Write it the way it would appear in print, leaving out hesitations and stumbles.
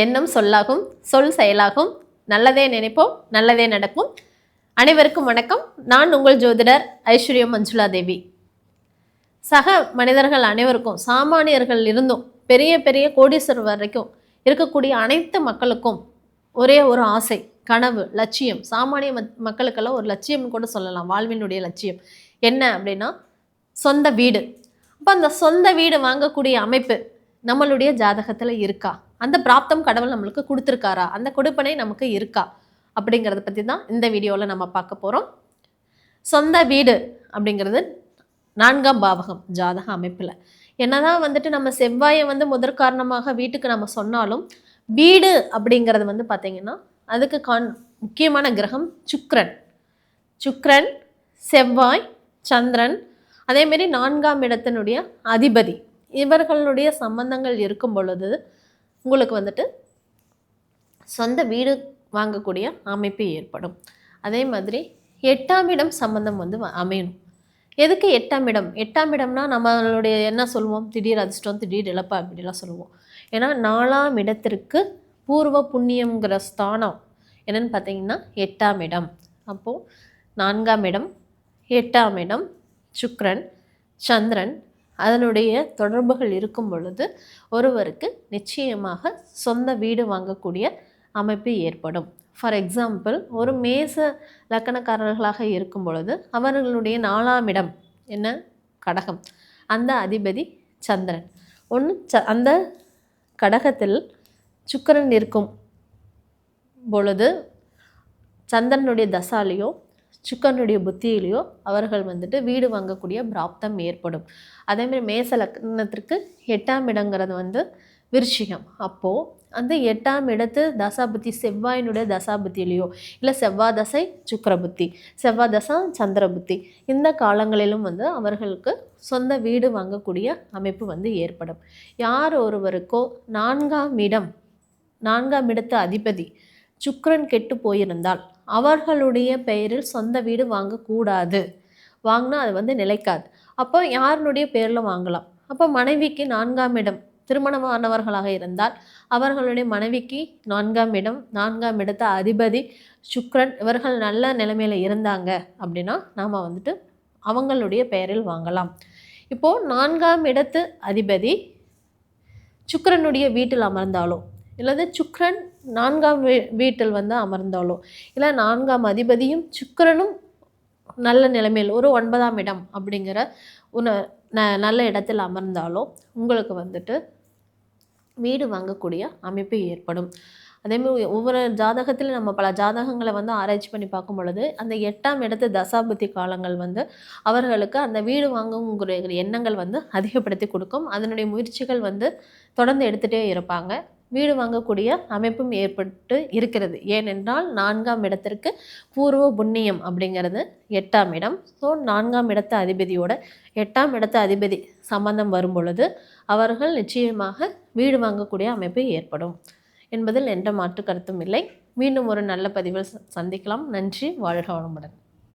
எண்ணம் சொல்லாகும், சொல் செயலாகும். நல்லதே நினைப்போம், நல்லதே நடக்கும். அனைவருக்கும் வணக்கம். நான் உங்கள் ஜோதிடர் ஐஸ்வர்யம் மஞ்சுளா தேவி. சக மனிதர்கள் அனைவருக்கும், சாமானியர்கள் இருந்தும் பெரிய பெரிய கோடீஸ்வரர் வரைக்கும் இருக்கக்கூடிய அனைத்து மக்களுக்கும் ஒரே ஒரு ஆசை, கனவு, லட்சியம். சாமானிய மக்களுக்கெல்லாம் ஒரு லட்சியம் கூட சொல்லலாம், வாழ்வினுடைய லட்சியம் என்ன அப்படின்னா சொந்த வீடு. அப்போ அந்த சொந்த வீடு வாங்கக்கூடிய அமைப்பு நம்மளுடைய ஜாதகத்தில் இருக்கா? அந்த பிராப்தம் கடவுள் நம்மளுக்கு கொடுத்துருக்காரா? அந்த கொடுப்பனை நமக்கு இருக்கா? அப்படிங்கிறத பற்றி தான் இந்த வீடியோவில் நம்ம பார்க்க போகிறோம். சொந்த வீடு அப்படிங்கிறது 4ஆம் பாவகம் ஜாதக அமைப்பில். என்னதான் வந்துட்டு நம்ம செவ்வாயை முதற்காரணமாக வீட்டுக்கு நம்ம சொன்னாலும், வீடு அப்படிங்கிறது பார்த்திங்கன்னா அதுக்கு முக்கியமான கிரகம் சுக்கிரன். சுக்கிரன், செவ்வாய், சந்திரன், அதேமாரி 4ஆம் இடத்தினுடைய அதிபதி. இவர்களுடைய சம்பந்தங்கள் இருக்கும் பொழுது உங்களுக்கு சொந்த வீடு வாங்கக்கூடிய அமைப்பு ஏற்படும். அதே மாதிரி 8ஆம் இடம் சம்பந்தம் அமையணும். எதுக்கு 8ஆம் இடம்? 8ஆம் இடம்னா நம்மளுடைய என்ன சொல்லுவோம், திடீர் அதிர்ஷ்டம், திடீர் இழப்பு அப்படிலாம் சொல்லுவோம். ஏன்னா 4ஆம் இடத்திற்கு பூர்வ புண்ணியங்கிற ஸ்தானம் என்னன்னு பார்த்தீங்கன்னா 8ஆம் இடம். அப்போது 4ஆம் இடம், 8ஆம் இடம், சுக்கிரன், சந்திரன், அதனுடைய தொடர்புகள் இருக்கும் பொழுது ஒருவருக்கு நிச்சயமாக சொந்த வீடு வாங்கக்கூடிய அமைப்பு ஏற்படும். ஃபார் எக்ஸாம்பிள், ஒரு மேச லக்கணக்காரர்களாக இருக்கும் பொழுது அவர்களுடைய 4ஆம் இடம் என்ன, கடகம். அந்த அதிபதி சந்திரன். அந்த கடகத்தில் சுக்கிரன் இருக்கும் பொழுது சந்திரனுடைய தசாலையோ சுக்கிரனுடைய புத்தியிலையோ அவர்கள் வீடு வாங்கக்கூடிய பிராப்தம் ஏற்படும். அதேமாதிரி மேச லக்னத்திற்கு 8ஆம் இடங்கிறது விருச்சிகம். அப்போது அந்த 8ஆம் இடத்து தசாபுத்தி செவ்வாயினுடைய தசாபுத்தியிலையோ, இல்லை செவ்வாய் தசை சுக்கிர புத்தி, செவ்வாய் தசா சந்திர புத்தி, இந்த காலங்களிலும் அவர்களுக்கு சொந்த வீடு வாங்கக்கூடிய அமைப்பு ஏற்படும். யார் ஒருவருக்கோ 4ஆம் இடம், 4ஆம் இடத்து அதிபதி சுக்கிரன் கெட்டு போயிருந்தால் அவர்களுடைய பெயரில் சொந்த வீடு வாங்கக்கூடாது. வாங்கினா அது நிலைக்காது. அப்போ யாருடைய பேரில் வாங்கலாம்? அப்போ மனைவிக்கு 4ஆம் இடம், திருமணமானவர்களாக இருந்தால் அவர்களுடைய மனைவிக்கு 4ஆம் இடம், 4ஆம் இடத்த அதிபதி சுக்கிரன், இவர்கள் நல்ல நிலைமையில் இருந்தாங்க அப்படின்னா நாம் அவங்களுடைய பெயரில் வாங்கலாம். இப்போது 4ஆம் இடத்து அதிபதி சுக்கிரனுடைய வீட்டில் அமர்ந்தாலோ, இல்லது சுக்கிரன் 4ஆம் வீட்டில் அமர்ந்தாலோ, இல்லை 4ஆம் அதிபதியும் சுக்கிரனும் நல்ல நிலைமையில் ஒரு 9ஆம் இடம் அப்படிங்கிற நல்ல இடத்தில் அமர்ந்தாலோ உங்களுக்கு வீடு வாங்கக்கூடிய அமைப்பு ஏற்படும். அதேமாதிரி ஒவ்வொரு ஜாதகத்தில் நம்ம பல ஜாதகங்களை ஆராய்ச்சி பண்ணி பார்க்கும் பொழுது அந்த 8ஆம் இடத்து தசாபுத்தி காலங்கள் அவர்களுக்கு அந்த வீடு வாங்குங்கிற எண்ணங்கள் அதிகப்படுத்தி கொடுக்கும். அதனுடைய முயற்சிகள் தொடர்ந்து எடுத்துகிட்டே இருப்பாங்க. வீடு வாங்கக்கூடிய அமைப்பும் ஏற்பட்டு இருக்கிறது. ஏனென்றால் 4ஆம் இடத்திற்கு பூர்வ புண்ணியம் அப்படிங்கிறது 8ஆம் இடம். ஸோ 4ஆம் இடத்து அதிபதியோட 8ஆம் இடத்து அதிபதி சம்பந்தம் வரும் பொழுது அவர்கள் நிச்சயமாக வீடு வாங்கக்கூடிய அமைப்பு ஏற்படும் என்பதில் எந்த மாற்று கருத்தும் இல்லை. மீண்டும் ஒரு நல்ல பதிவில் சந்திக்கலாம். நன்றி. வாழ்க வளமுடன்.